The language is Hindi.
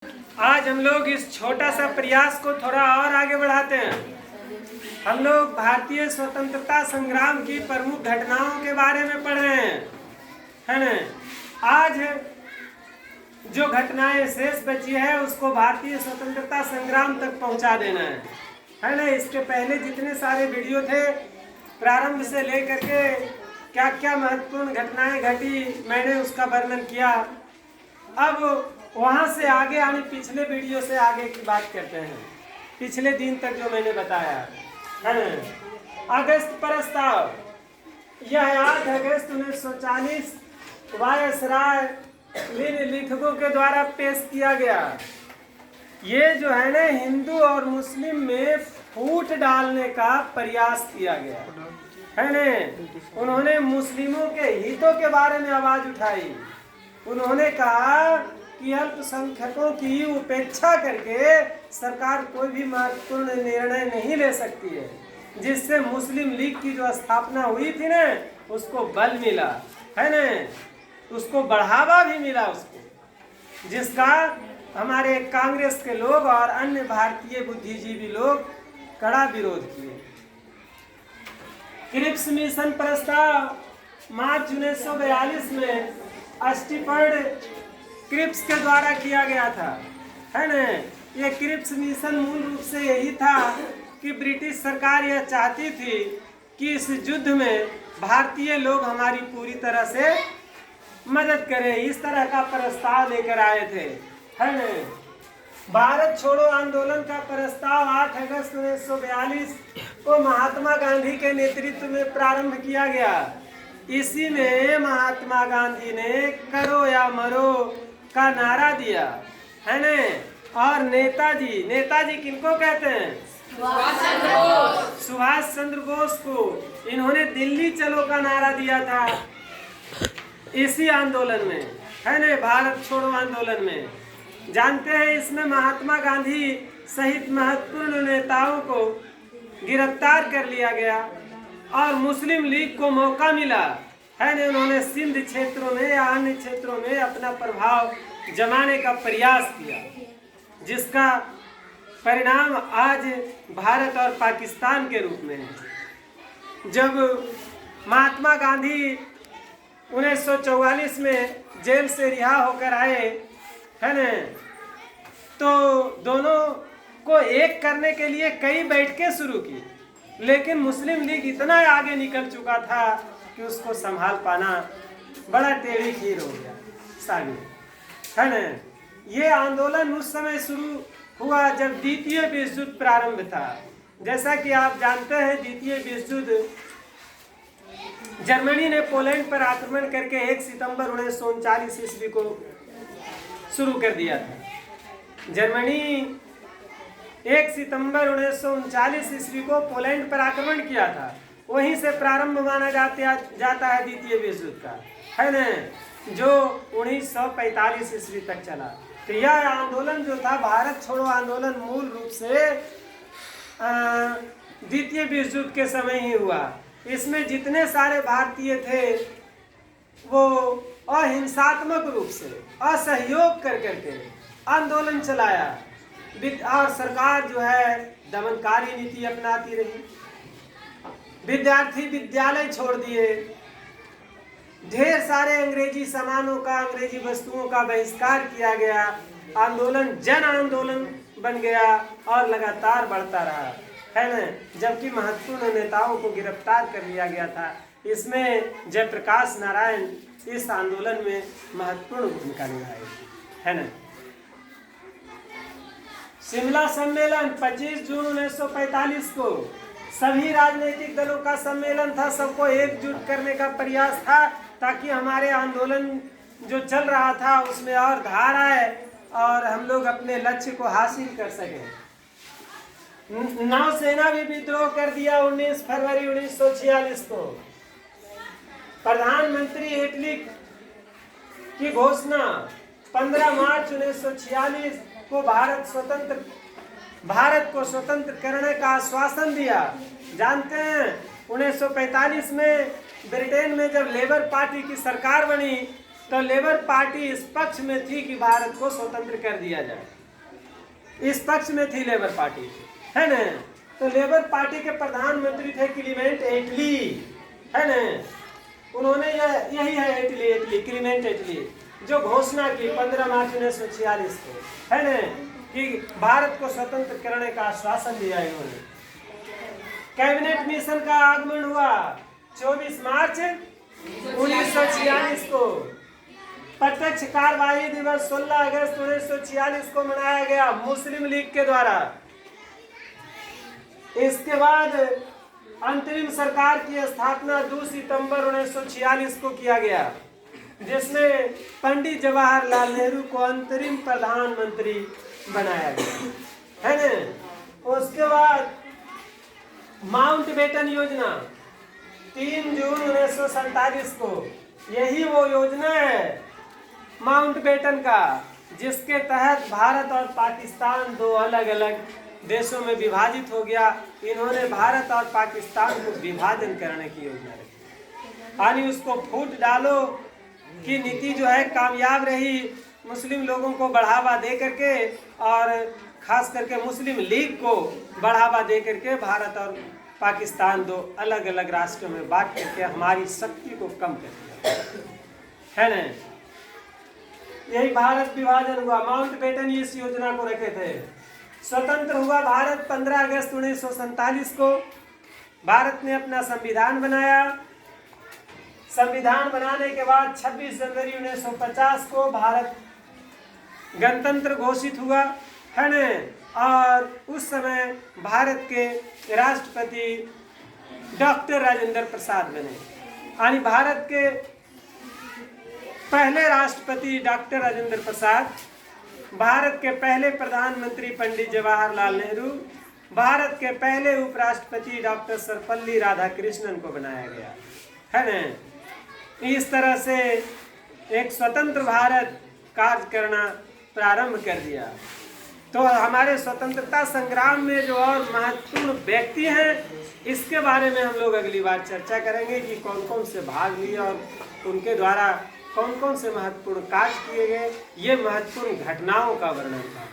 आज हम लोग इस छोटा सा प्रयास को थोड़ा और आगे बढ़ाते हैं। हम लोग भारतीय स्वतंत्रता संग्राम की प्रमुख घटनाओं के बारे में पढ़ रहे हैं, है ना। आज जो घटनाएं शेष बची है उसको भारतीय स्वतंत्रता संग्राम तक पहुंचा देना है ना। इसके पहले जितने सारे वीडियो थे प्रारंभ से लेकर के क्या क्या महत्वपूर्ण घटनाएं घटी मैंने उसका वर्णन किया। अब वहां से आगे यानी पिछले वीडियो से आगे की बात करते हैं। पिछले दिन तक जो मैंने बताया है। अगस्त प्रस्ताव, यह 8 अगस्त 1940 वायसराय लेखकों के द्वारा पेश किया गया। ये जो है ना हिंदू और मुस्लिम में फूट डालने का प्रयास किया गया है ना। उन्होंने मुस्लिमों के हितों के बारे में आवाज उठाई। उन्होंने कहा कि अल्पसंख्यकों की उपेक्षा करके सरकार कोई भी महत्वपूर्ण निर्णय नहीं ले सकती है, जिससे मुस्लिम लीग की जो स्थापना हुई थी ना उसको बल मिला है ना, उसको बढ़ावा भी मिला उसको, जिसका हमारे कांग्रेस के लोग और अन्य भारतीय बुद्धिजीवी लोग कड़ा विरोध किए। क्रिप्स मिशन प्रस्ताव मार्च 1942 में स्टीफर्ड क्रिप्स के द्वारा किया गया था, है ना। ये क्रिप्स मिशन मूल रूप से यही था कि ब्रिटिश सरकार यह चाहती थी कि इस युद्ध में भारतीय लोग हमारी पूरी तरह से मदद करें। इस तरह का प्रस्ताव लेकर आए थे, है ना। भारत छोड़ो आंदोलन का प्रस्ताव 8 अगस्त 1942 को महात्मा गांधी के नेतृत्व में प्रारंभ किया गया। इसी में महात्मा गांधी ने करो या मरो का नारा दिया, है ना। और नेताजी किनको कहते हैं? सुभाष चंद्र बोस को इन्होंने दिल्ली चलो का नारा दिया था इसी आंदोलन में, है ना, भारत छोड़ो आंदोलन में। जानते हैं इसमें महात्मा गांधी सहित महत्वपूर्ण नेताओं को गिरफ्तार कर लिया गया और मुस्लिम लीग को मौका मिला, है ना। उन्होंने सिंध क्षेत्रों में या अन्य क्षेत्रों में अपना प्रभाव जमाने का प्रयास किया, जिसका परिणाम आज भारत और पाकिस्तान के रूप में है। जब महात्मा गांधी 1944 में जेल से रिहा होकर आए, है ना, तो दोनों को एक करने के लिए कई बैठकें शुरू की, लेकिन मुस्लिम लीग इतना आगे निकल चुका था कि उसको संभाल पाना बड़ा टेढ़ी खीर हो गया साबित, है ना। ये आंदोलन उस समय शुरू हुआ जब द्वितीय विश्व युद्ध प्रारंभ था। जैसा कि आप जानते हैं द्वितीय विश्व युद्ध जर्मनी ने पोलैंड पर आक्रमण करके 1 सितंबर 1939 ईस्वी को शुरू कर दिया था। जर्मनी 1 सितंबर 1939 ईस्वी को पोलैंड पर आक्रमण किया था। वहीं से प्रारंभ माना जाता है द्वितीय विश्व युद्ध का, है ना, जो 1945 ईस्वी तक चला। तो यह आंदोलन जो था भारत छोड़ो आंदोलन मूल रूप से द्वितीय विश्व युद्ध के समय ही हुआ। इसमें जितने सारे भारतीय थे वो अहिंसात्मक रूप से असहयोग कर करके आंदोलन चलाया और सरकार जो है दमनकारी नीति अपनाती रही। विद्यार्थी विद्यालय छोड़ दिए, ढेर सारे अंग्रेजी सामानों का, अंग्रेजी वस्तुओं का बहिष्कार किया गया। आंदोलन जन आंदोलन बन गया और लगातार बढ़ता रहा, है ना। जबकि महत्वपूर्ण नेताओं को गिरफ्तार कर लिया गया था। इसमें जयप्रकाश नारायण इस आंदोलन में महत्वपूर्ण भूमिका निभाई, है ना। शिमला सम्मेलन 25 जून 1945 को सभी राजनीतिक दलों का सम्मेलन था। सबको एकजुट करने का प्रयास था ताकि हमारे आंदोलन जो चल रहा था उसमें और धार आए और हम लोग अपने लक्ष्य को हासिल कर सकें। नौसेना भी विद्रोह कर दिया 19 फरवरी 1946 को। प्रधानमंत्री इटली की घोषणा 15 मार्च 1946 को भारत को स्वतंत्र करने का आश्वासन दिया। जानते हैं 1945 में ब्रिटेन में जब लेबर पार्टी की सरकार बनी तो लेबर पार्टी इस पक्ष में थी कि भारत को स्वतंत्र कर दिया जाए, इस पक्ष में थी लेबर पार्टी, है ना। तो लेबर पार्टी के प्रधानमंत्री थे क्लीमेंट एटली, है ना। उन्होंने यही है एटली क्लीमेंट एटली, जो घोषणा की 15 मार्च 1946 को, है ना, कि भारत को स्वतंत्र करने का आश्वासन दिया इन्होंने। कैबिनेट मिशन का आगमन हुआ 24 मार्च 1946 को। प्रत्यक्ष कार्रवाई दिवस 16 अगस्त 1946 को मनाया गया मुस्लिम लीग के द्वारा। इसके बाद अंतरिम सरकार की स्थापना 2 सितंबर 1946 को किया गया, जिसमें पंडित जवाहरलाल नेहरू को अंतरिम प्रधानमंत्री बनाया गया, है ना। उसके बाद माउंटबेटन योजना 3 जून 1947 को, यही वो योजना है माउंटबेटन का, जिसके तहत भारत और पाकिस्तान दो अलग अलग देशों में विभाजित हो गया। इन्होंने भारत और पाकिस्तान को विभाजन करने की योजना रखी, यानी उसको फूट डालो की नीति जो है कामयाब रही, मुस्लिम लोगों को बढ़ावा दे करके, और खास करके मुस्लिम लीग को बढ़ावा दे करके भारत और पाकिस्तान दो अलग अलग राष्ट्रों में बांट करके हमारी शक्ति को कम कर दिया, है ना। यही भारत विभाजन हुआ। माउंटबेटन इस योजना को रखे थे। स्वतंत्र हुआ भारत 15 अगस्त 1947 को। भारत ने अपना संविधान बनाया। संविधान बनाने के बाद 26 जनवरी 1950 को भारत गणतंत्र घोषित हुआ, है ना। और उस समय भारत के राष्ट्रपति डॉक्टर राजेंद्र प्रसाद बने, यानी भारत के पहले राष्ट्रपति डॉक्टर राजेंद्र प्रसाद, भारत के पहले प्रधानमंत्री पंडित जवाहरलाल नेहरू, भारत के पहले उपराष्ट्रपति डॉक्टर सर्वपल्ली राधाकृष्णन को बनाया गया, है ना। इस तरह से एक स्वतंत्र भारत कार्य करना प्रारंभ कर दिया। तो हमारे स्वतंत्रता संग्राम में जो और महत्वपूर्ण व्यक्ति हैं, इसके बारे में हम लोग अगली बार चर्चा करेंगे कि कौन कौन से भाग लिए और उनके द्वारा कौन कौन से महत्वपूर्ण कार्य किए गए। ये महत्वपूर्ण घटनाओं का वर्णन था।